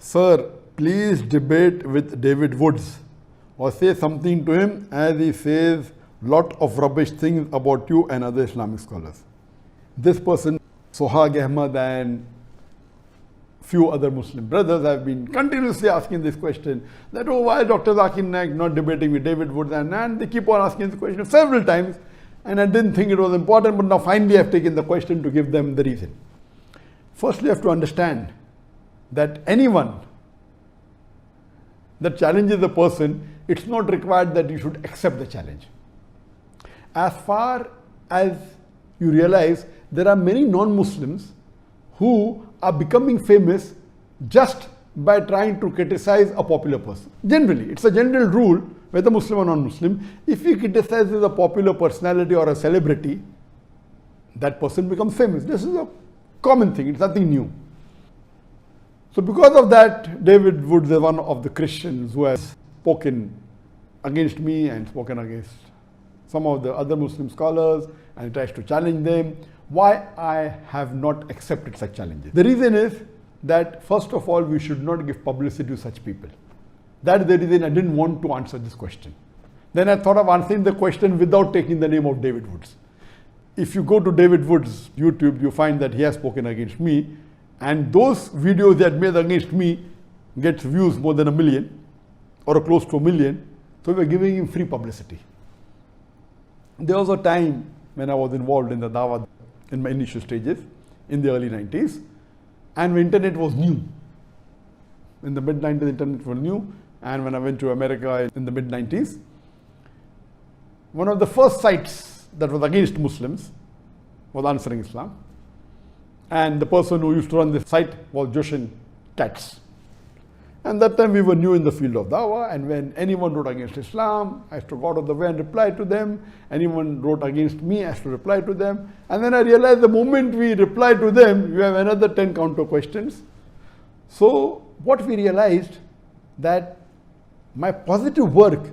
Sir, please debate with David Woods or say something to him as he says lot of rubbish things about you and other Islamic scholars. This person, Sohag Ahmad and few other Muslim brothers have been continuously asking this question that, oh, why Dr. Zakir Naik not debating with David Woods? And they keep on asking this question several times, and I didn't think it was important, but now finally I've taken the question to give them the reason. Firstly, you have to understand that anyone that challenges a person, it's not required that you should accept the challenge. As far as you realize, there are many non-Muslims who are becoming famous just by trying to criticize a popular person. Generally, it's a general rule, whether Muslim or non-Muslim, if he criticizes a popular personality or a celebrity, that person becomes famous. This is a common thing, it's nothing new. So because of that, David Woods is one of the Christians who has spoken against me and spoken against some of the other Muslim scholars and tries to challenge them. Why I have not accepted such challenges? The reason is that first of all, we should not give publicity to such people. That is the reason I didn't want to answer this question. Then I thought of answering the question without taking the name of David Woods. If you go to David Woods' YouTube, you find that he has spoken against me, and those videos that made against me gets views more than 1 million or close to 1 million. So we're giving him free publicity. There was a time when I was involved in the Dawah in my initial stages in the early 90s, and when internet was new. In the mid-90s, internet was new, and when I went to America in the mid-90s, one of the first sites that was against Muslims was Answering Islam. And the person who used to run this site was Zakir Naiks. And that time we were new in the field of Dawah, and when anyone wrote against Islam, I used to go out of the way and reply to them. Anyone wrote against me, I used to reply to them. And then I realized the moment we reply to them, you have another 10 counter questions. So what we realized, that my positive work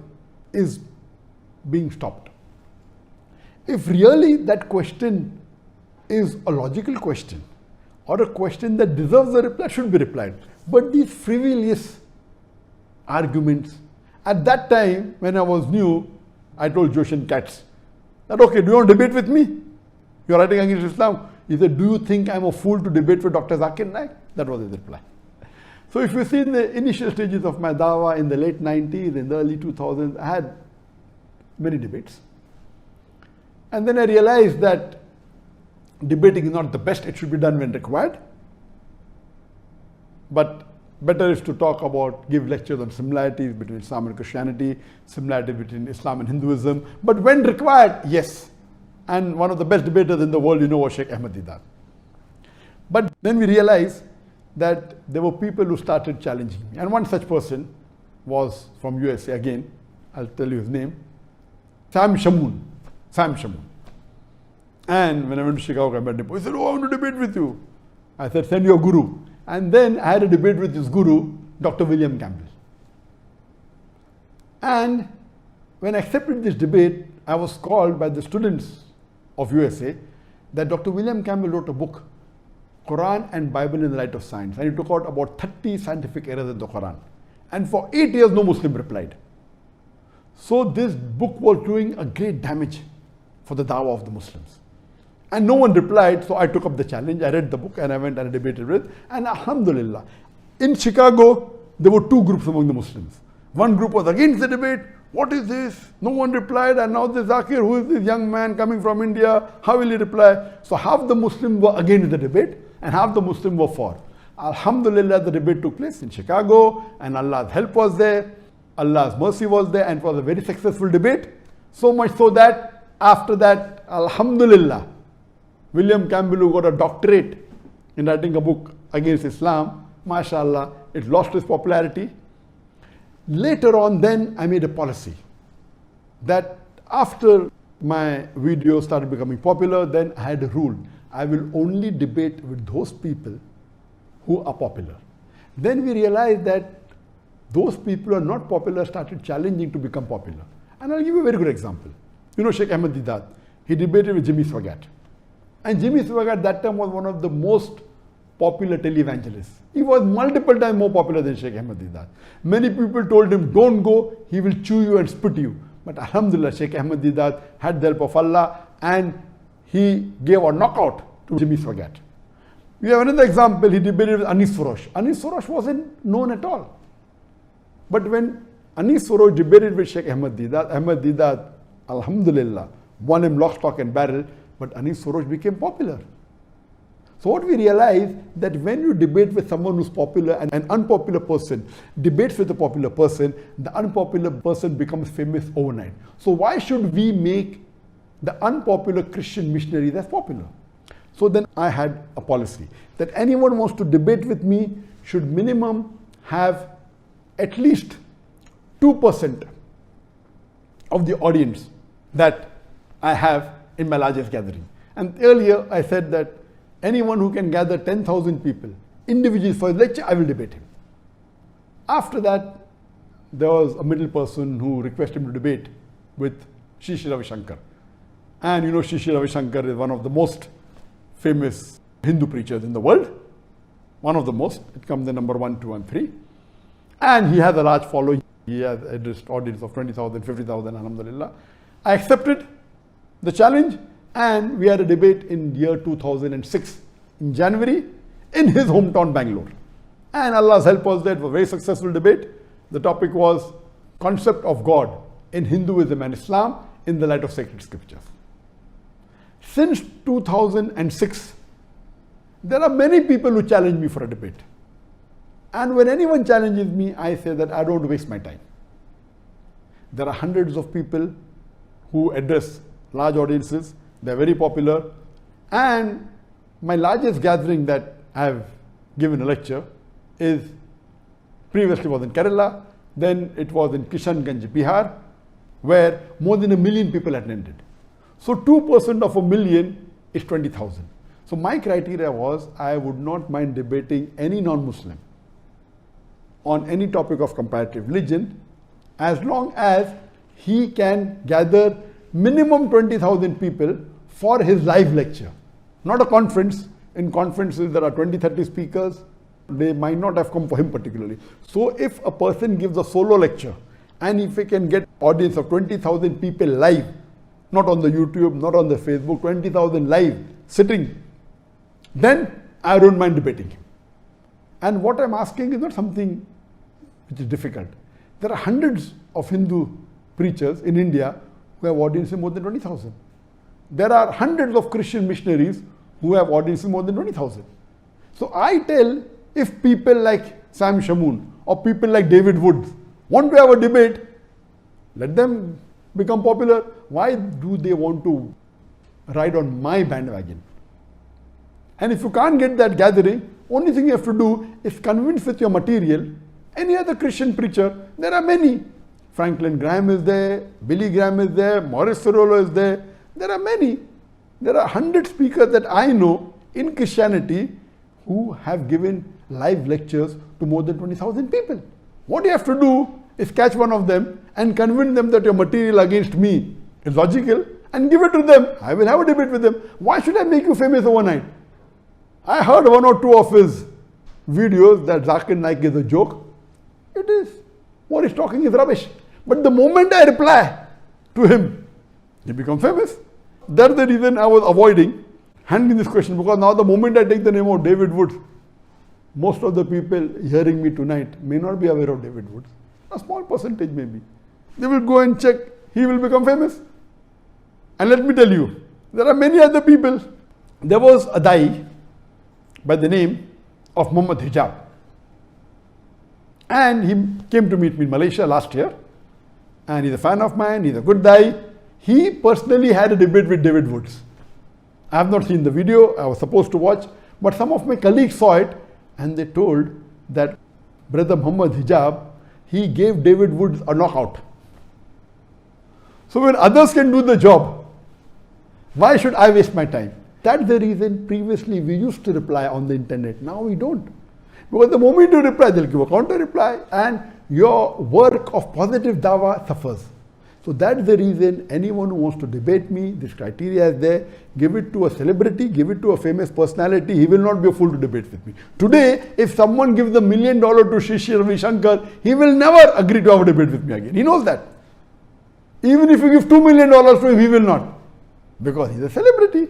is being stopped. If really that question is a logical question or a question that deserves a reply, should be replied. But these frivolous arguments, at that time when I was new, I told Zakir Naiks that, okay, do you want to debate with me? You're writing against Islam. He said, do you think I'm a fool to debate with Dr. Zakir Naik? That was his reply. So if you see in the initial stages of my Dawah in the late 90s, in the early 2000s, I had many debates. And then I realized that debating is not the best, it should be done when required. But better is to talk about, give lectures on similarities between Islam and Christianity, similarities between Islam and Hinduism. But when required, yes. And one of the best debaters in the world, was Sheikh Ahmad Didat. But then we realized that there were people who started challenging me. And one such person was from USA again. I'll tell you his name. Sam Shamoon. And when I went to Chicago, I met him. He said, oh, I want to debate with you. I said, send your guru. And then I had a debate with his guru, Dr. William Campbell. And when I accepted this debate, I was called by the students of USA that Dr. William Campbell wrote a book, Quran and Bible in the Light of Science. And he took out about 30 scientific errors in the Quran. And for 8 years, no Muslim replied. So this book was doing a great damage for the Dawah of the Muslims. And no one replied, so I took up the challenge. I read the book and I went and I debated with. And alhamdulillah, in Chicago, there were two groups among the Muslims. One group was against the debate. What is this? No one replied. And now this Zakir, who is this young man coming from India? How will he reply? So half the Muslims were against the debate and half the Muslims were for. Alhamdulillah, the debate took place in Chicago and Allah's help was there. Allah's mercy was there, and it was a very successful debate. So much so that after that, alhamdulillah, William Campbell, who got a doctorate in writing a book against Islam, mashallah, it lost its popularity. Later on, then I made a policy that after my videos started becoming popular, then I had a rule. I will only debate with those people who are popular. Then we realized that those people who are not popular started challenging to become popular. And I'll give you a very good example. Sheikh Ahmad Didat, he debated with Jimmy Swaggart. And Jimmy Swaggart at that time was one of the most popular televangelist. He was multiple times more popular than Sheikh Ahmad Deedat. Many people told him, don't go, he will chew you and spit you. But Alhamdulillah, Sheikh Ahmad Deedat had the help of Allah and he gave a knockout to Jimmy Swagat. We have another example, he debated with Anis Furosh. Anis Furosh wasn't known at all. But when Anis Furosh debated with Sheikh Ahmad Deedat, Alhamdulillah, won him lock, stock and barrel, but Anis Furosh became popular. So what we realize that when you debate with someone who's popular and an unpopular person debates with a popular person, the unpopular person becomes famous overnight. So why should we make the unpopular Christian missionaries as popular? So then I had a policy that anyone who wants to debate with me should minimum have at least 2% of the audience that I have in my largest gathering. And earlier I said that anyone who can gather 10,000 people individually for a lecture, I will debate him. After that, there was a middle person who requested me to debate with Shri Ravi Shankar. And you know, Shri Ravi Shankar is one of the most famous Hindu preachers in the world. One of the most. It comes in number 1, 2 and 3. And he has a large following. He has an audience of 20,000, 50,000, alhamdulillah. I accepted the challenge and we had a debate in year 2006 in January in his hometown Bangalore. And Allah's help was that it was a very successful debate. The topic was concept of God in Hinduism and Islam in the light of sacred scriptures. Since 2006, there are many people who challenge me for a debate. And when anyone challenges me, I say that I don't waste my time. There are hundreds of people who address large audiences. They're very popular. And my largest gathering that I have given a lecture is previously was in Kerala, then it was in Kishanganj, Bihar, where more than 1 million people attended. So 2% of 1 million is 20,000. So my criteria was I would not mind debating any non-Muslim on any topic of comparative religion as long as he can gather minimum 20,000 people for his live lecture. Not a conference. In conferences there are 20, 30 speakers. They might not have come for him particularly. So if a person gives a solo lecture and if he can get audience of 20,000 people live, not on the YouTube, not on the Facebook, 20,000 live sitting, then I don't mind debating him. And what I'm asking is not something which is difficult. There are hundreds of Hindu preachers in India who have audiences more than 20,000. There are hundreds of Christian missionaries who have audiences more than 20,000. So I tell, if people like Sam Shamoon or people like David Woods want to have a debate, let them become popular. Why do they want to ride on my bandwagon? And if you can't get that gathering, only thing you have to do is convince with your material any other Christian preacher. There are many. Franklin Graham is there, Billy Graham is there, Maurice Cerullo is there. There are many. There are 100 speakers that I know in Christianity who have given live lectures to more than 20,000 people. What you have to do is catch one of them and convince them that your material against me is logical and give it to them. I will have a debate with them. Why should I make you famous overnight? I heard 1 or 2 of his videos that Zakir Naik is a joke. It is. What he's talking is rubbish. But the moment I reply to him, he becomes famous. That's the reason I was avoiding handling this question, because now the moment I take the name of David Woods, most of the people hearing me tonight may not be aware of David Woods. A small percentage maybe. They will go and check. He will become famous. And let me tell you, there are many other people. There was a Dai by the name of Muhammad Hijab. And he came to meet me in Malaysia last year. And he's a fan of mine. He's a good Dai. He personally had a debate with David Woods. I have not seen the video. I was supposed to watch. But some of my colleagues saw it. And they told that Brother Muhammad Hijab, he gave David Woods a knockout. So when others can do the job, why should I waste my time? That's the reason previously we used to reply on the internet. Now we don't. Because the moment you reply, they'll give a counter reply and your work of positive dawah suffers. So that's the reason anyone who wants to debate me, this criteria is there. Give it to a celebrity, give it to a famous personality. He will not be a fool to debate with me. Today, if someone gives $1 million to Shri Ravi Shankar, he will never agree to have a debate with me again. He knows that. Even if you give $2 million to him, he will not. Because he's a celebrity.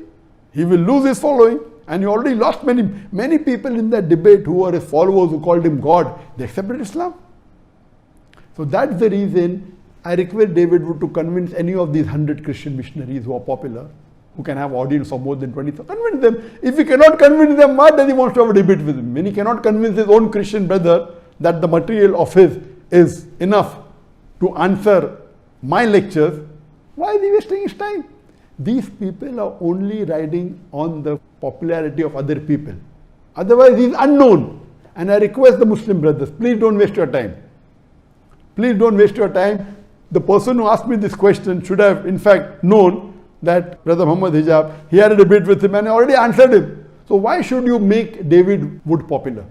He will lose his following. And he already lost many people in that debate who were his followers, who called him God. They accepted Islam. So that's the reason I request David Wood to convince any of these 100 Christian missionaries who are popular, who can have audience of more than 20,000. Convince them. If he cannot convince them, why does he want to have a debate with him? When he cannot convince his own Christian brother that the material of his is enough to answer my lectures, why is he wasting his time? These people are only riding on the popularity of other people. Otherwise, he is unknown. And I request the Muslim brothers, please don't waste your time. Please don't waste your time. The person who asked me this question should have, in fact, known that Brother Muhammad Hijab, he had a debate with him and I already answered him. So why should you make David Wood popular?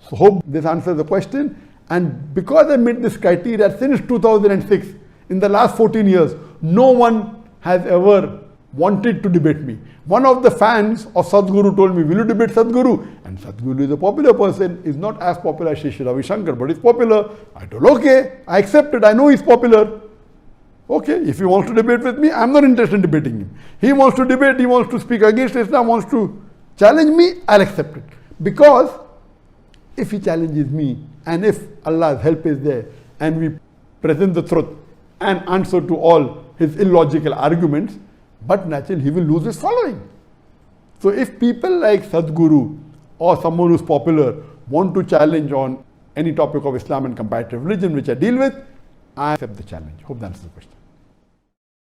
So hope this answers the question. And because I met this criteria since 2006, in the last 14 years, no one has ever wanted to debate me. One of the fans of Sadhguru told me, will you debate Sadhguru? And Sadhguru is a popular person, is not as popular as Shri Ravi Shankar, but he's popular. I told, okay, I accepted, I know he's popular. Okay, if he wants to debate with me, I'm not interested in debating him. He wants to debate, he wants to speak against Islam, wants to challenge me, I'll accept it. Because if he challenges me, and if Allah's help is there, and we present the truth and answer to all his illogical arguments, but naturally he will lose his following. So if people like Sadhguru or someone who's popular want to challenge on any topic of Islam and comparative religion, which I deal with, I accept the challenge. Hope that answers the question.